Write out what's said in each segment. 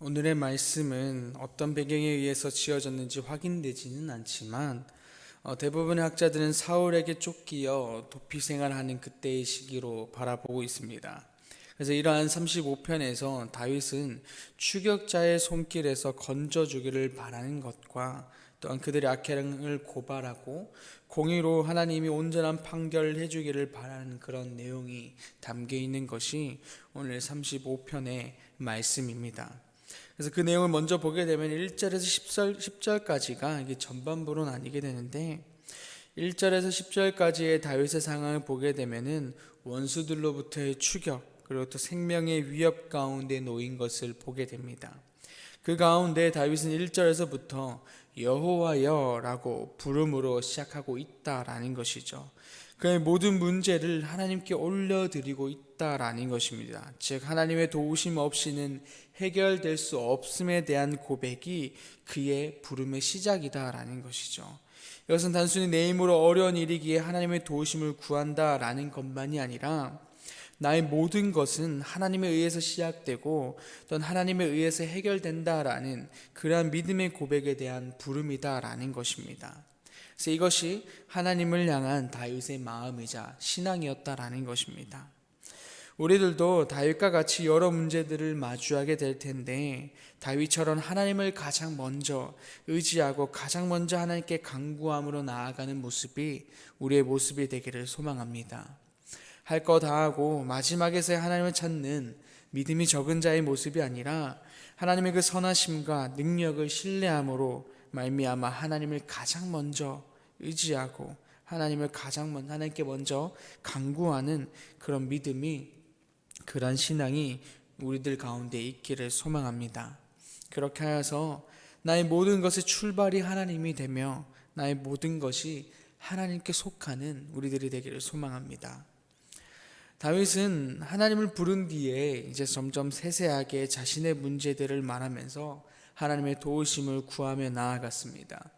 오늘의 말씀은 어떤 배경에 의해서 지어졌는지 확인되지는 않지만 대부분의 학자들은 사울에게 쫓기어 도피 생활하는 그때의 시기로 바라보고 있습니다. 그래서 이러한 35편에서 다윗은 추격자의 손길에서 건져주기를 바라는 것과 또한 그들의 악행을 고발하고 공의로 하나님이 온전한 판결을 해주기를 바라는 그런 내용이 담겨 있는 것이 오늘 35편의 말씀입니다. 그래서 그 내용을 먼저 보게 되면 1절에서 10절까지가 이게 전반부로 나뉘게 되는데, 1절에서 10절까지의 다윗의 상황을 보게 되면은 원수들로부터의 추격, 그리고 또 생명의 위협 가운데 놓인 것을 보게 됩니다. 그 가운데 다윗은 1절에서부터 여호와여라고 부름으로 시작하고 있다라는 것이죠. 그의 모든 문제를 하나님께 올려드리고 있다라는 것입니다. 즉 하나님의 도우심 없이는 해결될 수 없음에 대한 고백이 그의 부름의 시작이다라는 것이죠. 이것은 단순히 내 힘으로 어려운 일이기에 하나님의 도우심을 구한다라는 것만이 아니라 나의 모든 것은 하나님에 의해서 시작되고 또는 하나님에 의해서 해결된다라는 그러한 믿음의 고백에 대한 부름이다라는 것입니다. 그래서 이것이 하나님을 향한 다윗의 마음이자 신앙이었다라는 것입니다. 우리들도 다윗과 같이 여러 문제들을 마주하게 될 텐데, 다윗처럼 하나님을 가장 먼저 의지하고 가장 먼저 하나님께 간구함으로 나아가는 모습이 우리의 모습이 되기를 소망합니다. 할 거 다 하고 마지막에서야 하나님을 찾는 믿음이 적은 자의 모습이 아니라 하나님의 그 선하심과 능력을 신뢰함으로 말미암아 하나님을 가장 먼저 의지하고 하나님께 먼저 간구하는 그런 믿음이, 그런 신앙이 우리들 가운데 있기를 소망합니다. 그렇게 하여서 나의 모든 것의 출발이 하나님이 되며 나의 모든 것이 하나님께 속하는 우리들이 되기를 소망합니다. 다윗은 하나님을 부른 뒤에 이제 점점 세세하게 자신의 문제들을 말하면서 하나님의 도우심을 구하며 나아갔습니다.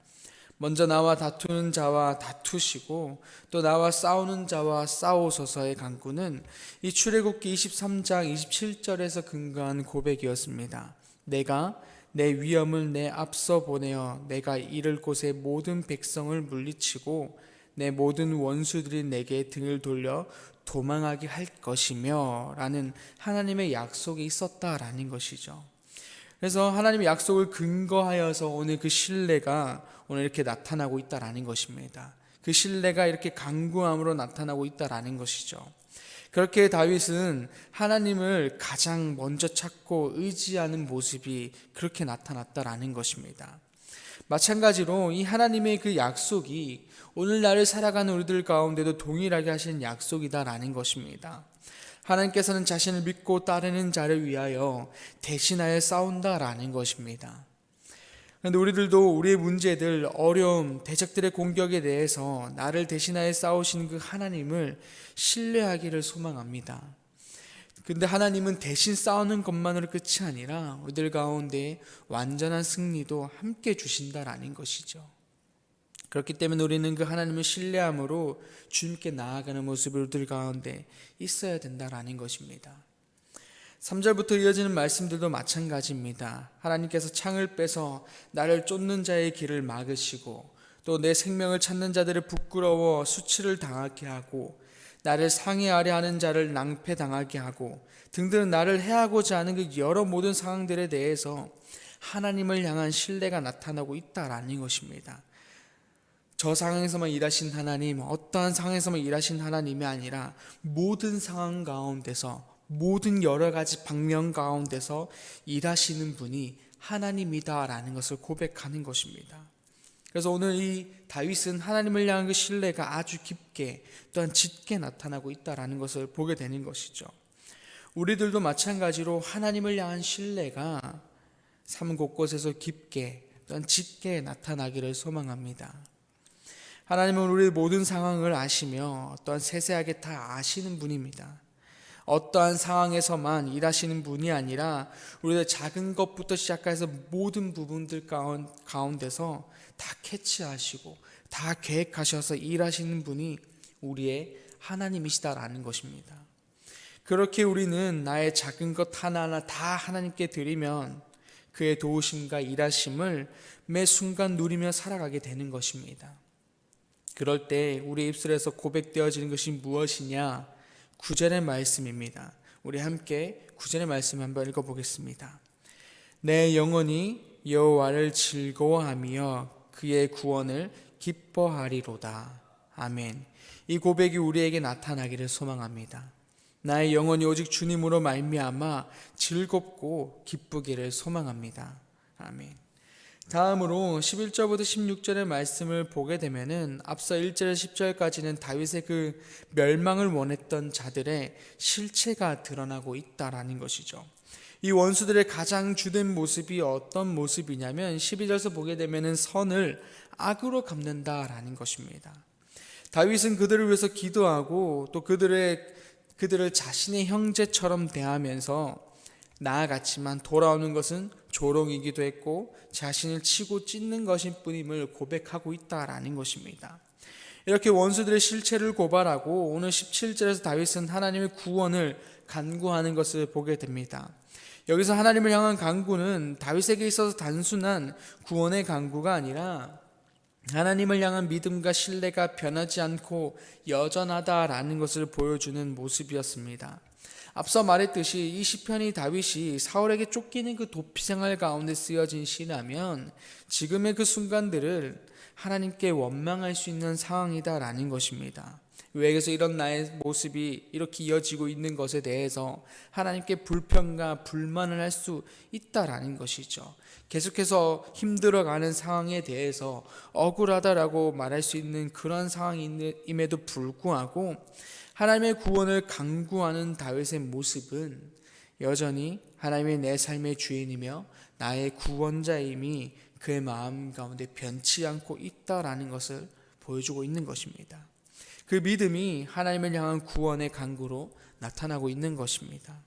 먼저 나와 다투는 자와 다투시고 또 나와 싸우는 자와 싸우소서의 간구는 이 출애굽기 23장 27절에서 근거한 고백이었습니다. 내가 내 위엄을 내 앞서 보내어 내가 이를 곳의 모든 백성을 물리치고 내 모든 원수들이 내게 등을 돌려 도망하게 할 것이며 라는 하나님의 약속이 있었다라는 것이죠. 그래서 하나님의 약속을 근거하여서 오늘 그 신뢰가 오늘 이렇게 나타나고 있다라는 것입니다. 그 신뢰가 이렇게 간구함으로 나타나고 있다라는 것이죠. 그렇게 다윗은 하나님을 가장 먼저 찾고 의지하는 모습이 그렇게 나타났다라는 것입니다. 마찬가지로 이 하나님의 그 약속이 오늘날을 살아가는 우리들 가운데도 동일하게 하시는 약속이다라는 것입니다. 하나님께서는 자신을 믿고 따르는 자를 위하여 대신하여 싸운다라는 것입니다. 그런데 우리들도 우리의 문제들, 어려움, 대적들의 공격에 대해서 나를 대신하여 싸우시는 그 하나님을 신뢰하기를 소망합니다. 근데 하나님은 대신 싸우는 것만으로 끝이 아니라 우리들 가운데 완전한 승리도 함께 주신다라는 것이죠. 그렇기 때문에 우리는 그 하나님을 신뢰함으로 주님께 나아가는 모습이 우리들 가운데 있어야 된다라는 것입니다. 3절부터 이어지는 말씀들도 마찬가지입니다. 하나님께서 창을 빼서 나를 쫓는 자의 길을 막으시고 또 내 생명을 찾는 자들을 부끄러워 수치를 당하게 하고 나를 상해하려 하는 자를 낭패당하게 하고 등등 나를 해하고자 하는 그 여러 모든 상황들에 대해서 하나님을 향한 신뢰가 나타나고 있다라는 것입니다. 저 상황에서만 일하신 하나님, 어떠한 상황에서만 일하신 하나님이 아니라 모든 상황 가운데서, 모든 여러 가지 방면 가운데서 일하시는 분이 하나님이다라는 것을 고백하는 것입니다. 그래서 오늘 이 다윗은 하나님을 향한 그 신뢰가 아주 깊게 또한 짙게 나타나고 있다라는 것을 보게 되는 것이죠. 우리들도 마찬가지로 하나님을 향한 신뢰가 삶 곳곳에서 깊게 또한 짙게 나타나기를 소망합니다. 하나님은 우리의 모든 상황을 아시며 또한 세세하게 다 아시는 분입니다. 어떠한 상황에서만 일하시는 분이 아니라 우리의 작은 것부터 시작해서 모든 부분들 가운데서 다 캐치하시고 다 계획하셔서 일하시는 분이 우리의 하나님이시다라는 것입니다. 그렇게 우리는 나의 작은 것 하나하나 다 하나님께 드리면 그의 도우심과 일하심을 매 순간 누리며 살아가게 되는 것입니다. 그럴 때 우리 입술에서 고백되어지는 것이 무엇이냐? 9절의 말씀입니다. 우리 함께 9절의 말씀 한번 읽어보겠습니다. 내 영혼이 여호와를 즐거워하며 그의 구원을 기뻐하리로다. 아멘. 이 고백이 우리에게 나타나기를 소망합니다. 나의 영혼이 오직 주님으로 말미암아 즐겁고 기쁘기를 소망합니다. 아멘. 다음으로 11절부터 16절의 말씀을 보게 되면은 앞서 1절에서 10절까지는 다윗의 그 멸망을 원했던 자들의 실체가 드러나고 있다라는 것이죠. 이 원수들의 가장 주된 모습이 어떤 모습이냐면 12절에서 보게 되면은 선을 악으로 갚는다라는 것입니다. 다윗은 그들을 위해서 기도하고 또 그들을 자신의 형제처럼 대하면서 나아갔지만 돌아오는 것은 조롱이기도 했고 자신을 치고 찢는 것일 뿐임을 고백하고 있다라는 것입니다. 이렇게 원수들의 실체를 고발하고 오늘 17절에서 다윗은 하나님의 구원을 간구하는 것을 보게 됩니다. 여기서 하나님을 향한 간구는 다윗에게 있어서 단순한 구원의 간구가 아니라 하나님을 향한 믿음과 신뢰가 변하지 않고 여전하다라는 것을 보여주는 모습이었습니다. 앞서 말했듯이 이 시편이 다윗이 사울에게 쫓기는 그 도피 생활 가운데 쓰여진 시라면 지금의 그 순간들을 하나님께 원망할 수 있는 상황이다라는 것입니다. 왜 그래서 이런 나의 모습이 이렇게 이어지고 있는 것에 대해서 하나님께 불평과 불만을 할 수 있다라는 것이죠. 계속해서 힘들어가는 상황에 대해서 억울하다라고 말할 수 있는 그런 상황임에도 불구하고 하나님의 구원을 간구하는 다윗의 모습은 여전히 하나님이 내 삶의 주인이며 나의 구원자임이 그의 마음 가운데 변치 않고 있다라는 것을 보여주고 있는 것입니다. 그 믿음이 하나님을 향한 구원의 간구로 나타나고 있는 것입니다.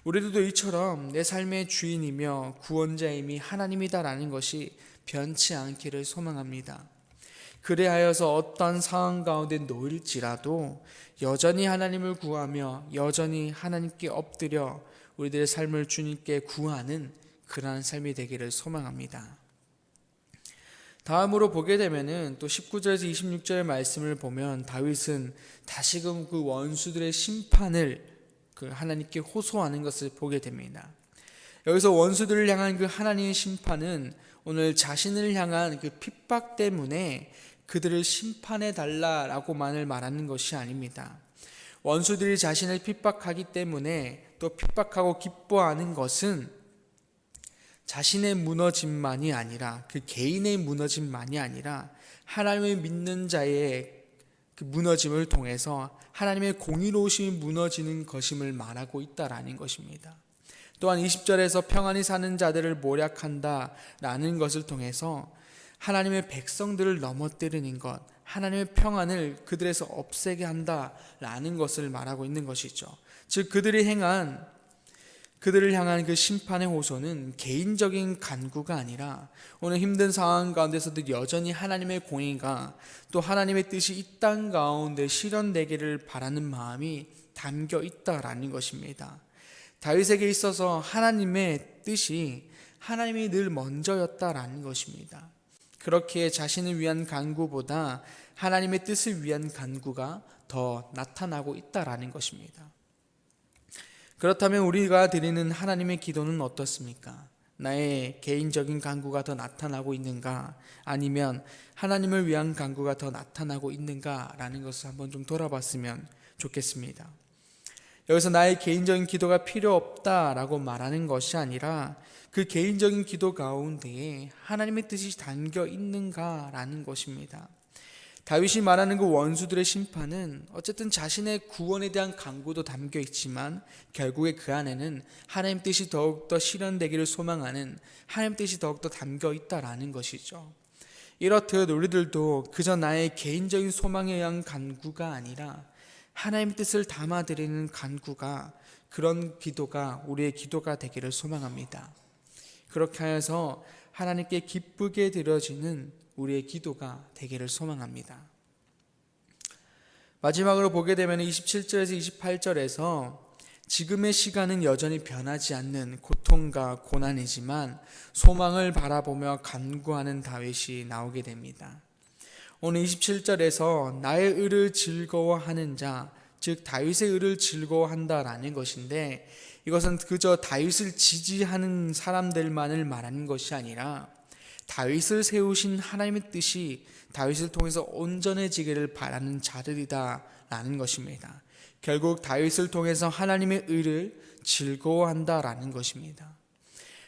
우리들도 이처럼 내 삶의 주인이며 구원자임이 하나님이다라는 것이 변치 않기를 소망합니다. 그래하여서 어떤 상황 가운데 놓일지라도 여전히 하나님을 구하며 여전히 하나님께 엎드려 우리들의 삶을 주님께 구하는 그러한 삶이 되기를 소망합니다. 다음으로 보게 되면은 또 19절에서 26절의 말씀을 보면 다윗은 다시금 그 원수들의 심판을 그 하나님께 호소하는 것을 보게 됩니다. 여기서 원수들을 향한 그 하나님의 심판은 오늘 자신을 향한 그 핍박 때문에 그들을 심판해 달라라고만을 말하는 것이 아닙니다. 원수들이 자신을 핍박하기 때문에 또 핍박하고 기뻐하는 것은 자신의 무너짐만이 아니라 그 개인의 무너짐만이 아니라 하나님을 믿는 자의 그 무너짐을 통해서 하나님의 공의로우심이 무너지는 것임을 말하고 있다라는 것입니다. 또한 20절에서 평안히 사는 자들을 모략한다라는 것을 통해서 하나님의 백성들을 넘어뜨리는 것, 하나님의 평안을 그들에서 없애게 한다라는 것을 말하고 있는 것이죠. 즉 그들을 향한 그 심판의 호소는 개인적인 간구가 아니라 오늘 힘든 상황 가운데서도 여전히 하나님의 공의가 또 하나님의 뜻이 이 땅 가운데 실현되기를 바라는 마음이 담겨 있다라는 것입니다. 다윗에게 있어서 하나님의 뜻이 하나님이 늘 먼저였다라는 것입니다. 그렇게 자신을 위한 간구보다 하나님의 뜻을 위한 간구가 더 나타나고 있다라는 것입니다. 그렇다면 우리가 드리는 하나님의 기도는 어떻습니까? 나의 개인적인 간구가 더 나타나고 있는가? 아니면 하나님을 위한 간구가 더 나타나고 있는가라는 것을 한번 좀 돌아봤으면 좋겠습니다. 여기서 나의 개인적인 기도가 필요 없다라고 말하는 것이 아니라 그 개인적인 기도 가운데에 하나님의 뜻이 담겨 있는가라는 것입니다. 다윗이 말하는 그 원수들의 심판은 어쨌든 자신의 구원에 대한 간구도 담겨 있지만 결국에 그 안에는 하나님 뜻이 더욱더 실현되기를 소망하는 하나님 뜻이 더욱더 담겨 있다라는 것이죠. 이렇듯 우리들도 그저 나의 개인적인 소망에 의한 간구가 아니라 하나님의 뜻을 담아드리는 간구가, 그런 기도가 우리의 기도가 되기를 소망합니다. 그렇게 하여서 하나님께 기쁘게 드려지는 우리의 기도가 되기를 소망합니다. 마지막으로 보게 되면 27절에서 28절에서 지금의 시간은 여전히 변하지 않는 고통과 고난이지만 소망을 바라보며 간구하는 다윗이 나오게 됩니다. 오늘 27절에서 나의 의를 즐거워하는 자, 즉 다윗의 의를 즐거워한다라는 것인데, 이것은 그저 다윗을 지지하는 사람들만을 말하는 것이 아니라 다윗을 세우신 하나님의 뜻이 다윗을 통해서 온전해지기를 바라는 자들이다 라는 것입니다. 결국 다윗을 통해서 하나님의 의를 즐거워한다라는 것입니다.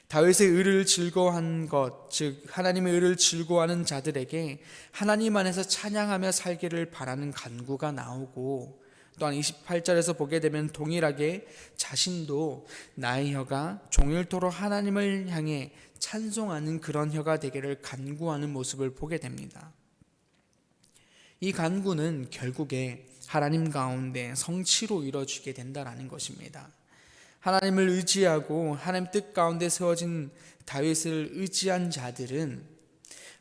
다윗의 의를 즐거워한 것, 즉 하나님의 의를 즐거워하는 자들에게 하나님 안에서 찬양하며 살기를 바라는 간구가 나오고, 또한 28절에서 보게 되면 동일하게 자신도 나의 혀가 종일토록 하나님을 향해 찬송하는 그런 혀가 되기를 간구하는 모습을 보게 됩니다. 이 간구는 결국에 하나님 가운데 성취로 이루어지게 된다라는 것입니다. 하나님을 의지하고 하나님 뜻 가운데 세워진 다윗을 의지한 자들은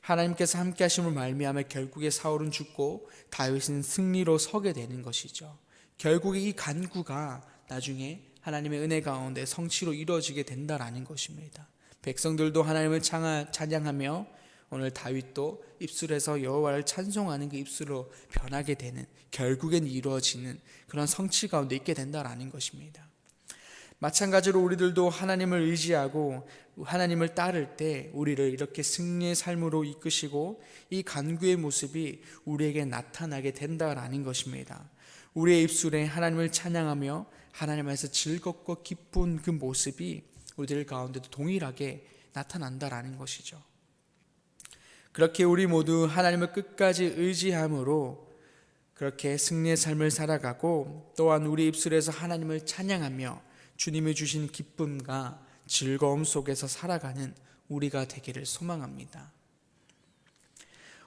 하나님께서 함께 하심을 말미암아 결국에 사울은 죽고 다윗은 승리로 서게 되는 것이죠. 결국에 이 간구가 나중에 하나님의 은혜 가운데 성취로 이루어지게 된다라는 것입니다. 백성들도 하나님을 찬양하며 오늘 다윗도 입술에서 여호와를 찬송하는 그 입술로 변하게 되는, 결국엔 이루어지는 그런 성취 가운데 있게 된다라는 것입니다. 마찬가지로 우리들도 하나님을 의지하고 하나님을 따를 때 우리를 이렇게 승리의 삶으로 이끄시고 이 간구의 모습이 우리에게 나타나게 된다라는 것입니다. 우리의 입술에 하나님을 찬양하며 하나님 안에서 즐겁고 기쁜 그 모습이 우리들 가운데도 동일하게 나타난다라는 것이죠. 그렇게 우리 모두 하나님을 끝까지 의지함으로 그렇게 승리의 삶을 살아가고, 또한 우리 입술에서 하나님을 찬양하며 주님이 주신 기쁨과 즐거움 속에서 살아가는 우리가 되기를 소망합니다.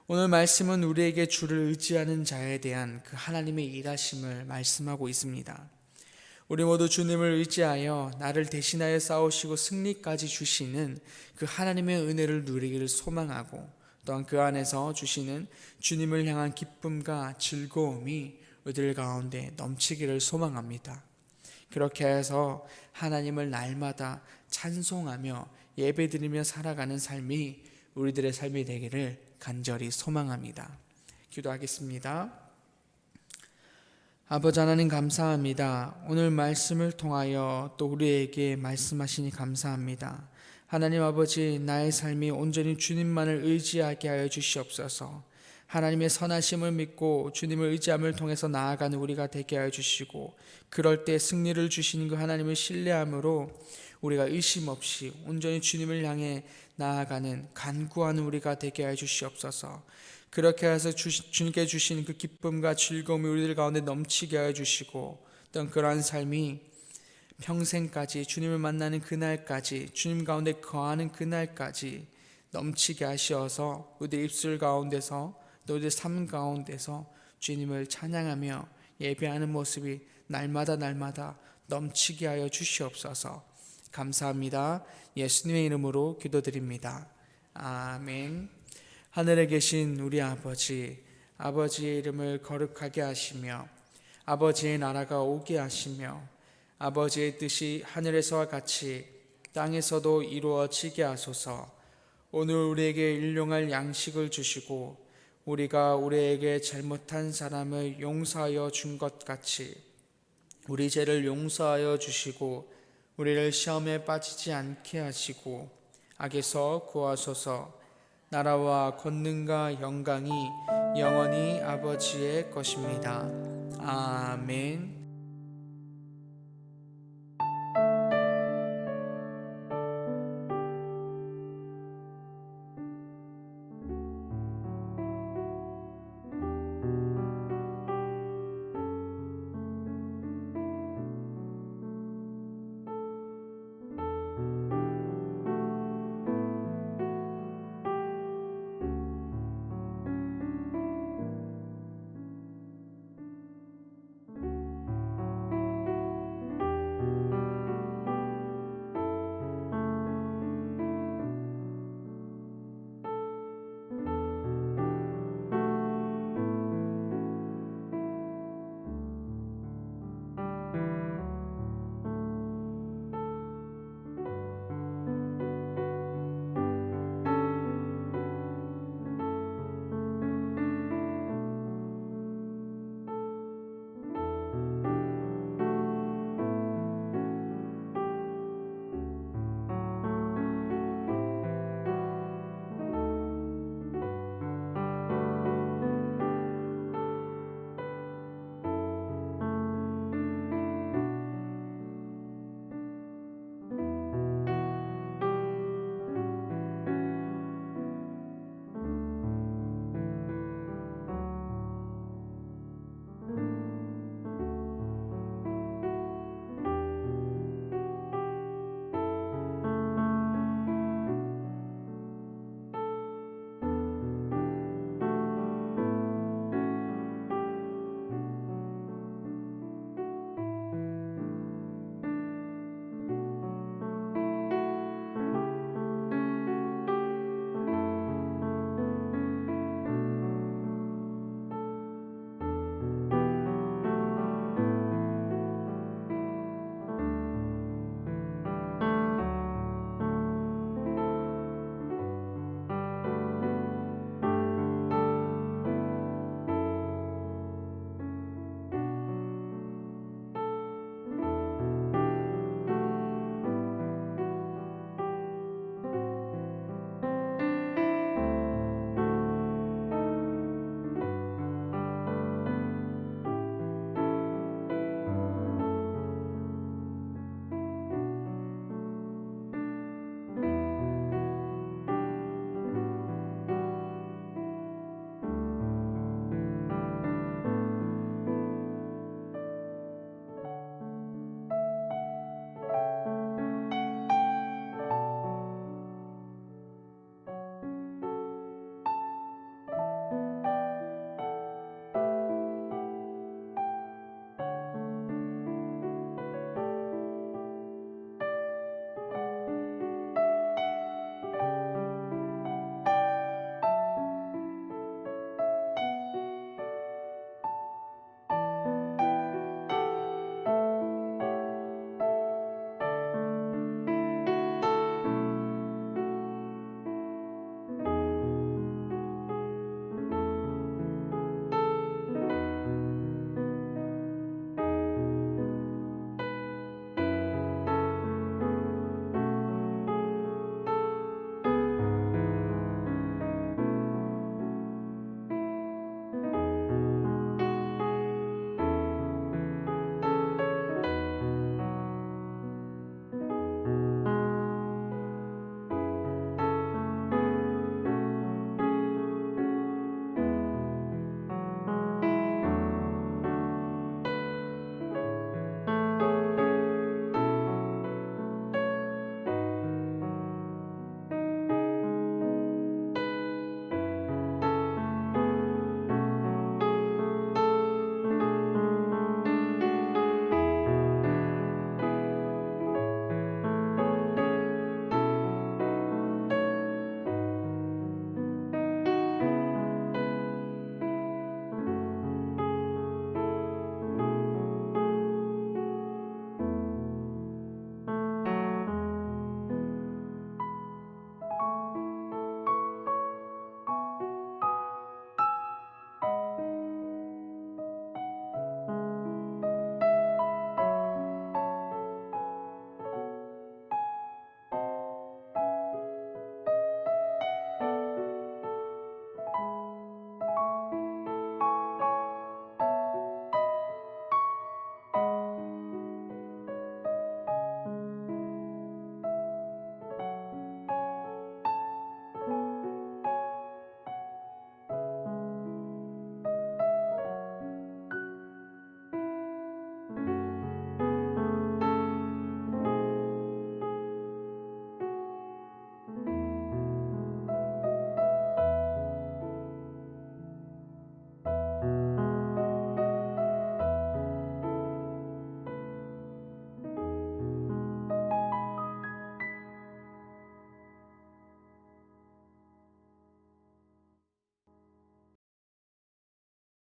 오늘 말씀은 우리에게 주를 의지하는 자에 대한 그 하나님의 일하심을 말씀하고 있습니다. 우리 모두 주님을 의지하여 나를 대신하여 싸우시고 승리까지 주시는 그 하나님의 은혜를 누리기를 소망하고, 또한 그 안에서 주시는 주님을 향한 기쁨과 즐거움이 우리들 가운데 넘치기를 소망합니다. 그렇게 해서 하나님을 날마다 찬송하며 예배드리며 살아가는 삶이 우리들의 삶이 되기를 간절히 소망합니다. 기도하겠습니다. 아버지 하나님 감사합니다. 오늘 말씀을 통하여 또 우리에게 말씀하시니 감사합니다. 하나님 아버지, 나의 삶이 온전히 주님만을 의지하게 하여 주시옵소서. 하나님의 선하심을 믿고 주님을 의지함을 통해서 나아가는 우리가 되게 하여 주시고, 그럴 때 승리를 주시는 그 하나님을 신뢰함으로 우리가 의심 없이 온전히 주님을 향해 나아가는 간구하는 우리가 되게 하여 주시옵소서. 그렇게 해서 주님께 주시는 그 기쁨과 즐거움이 우리들 가운데 넘치게 하여 주시고, 어떤 그러한 삶이 평생까지 주님을 만나는 그날까지, 주님 가운데 거하는 그날까지 넘치게 하시어서 우리들 입술 가운데서 또 우리들 삶 가운데서 주님을 찬양하며 예배하는 모습이 날마다 넘치게 하여 주시옵소서. 감사합니다. 예수님의 이름으로 기도드립니다. 아멘. 하늘에 계신 우리 아버지, 아버지의 이름을 거룩하게 하시며 아버지의 나라가 오게 하시며 아버지의 뜻이 하늘에서와 같이 땅에서도 이루어지게 하소서. 오늘 우리에게 일용할 양식을 주시고 우리가 우리에게 잘못한 사람을 용서하여 준 것 같이 우리 죄를 용서하여 주시고 우리를 시험에 빠지지 않게 하시고 악에서 구하소서. 나라와 권능과 영광이 영원히 아버지의 것입니다. 아멘.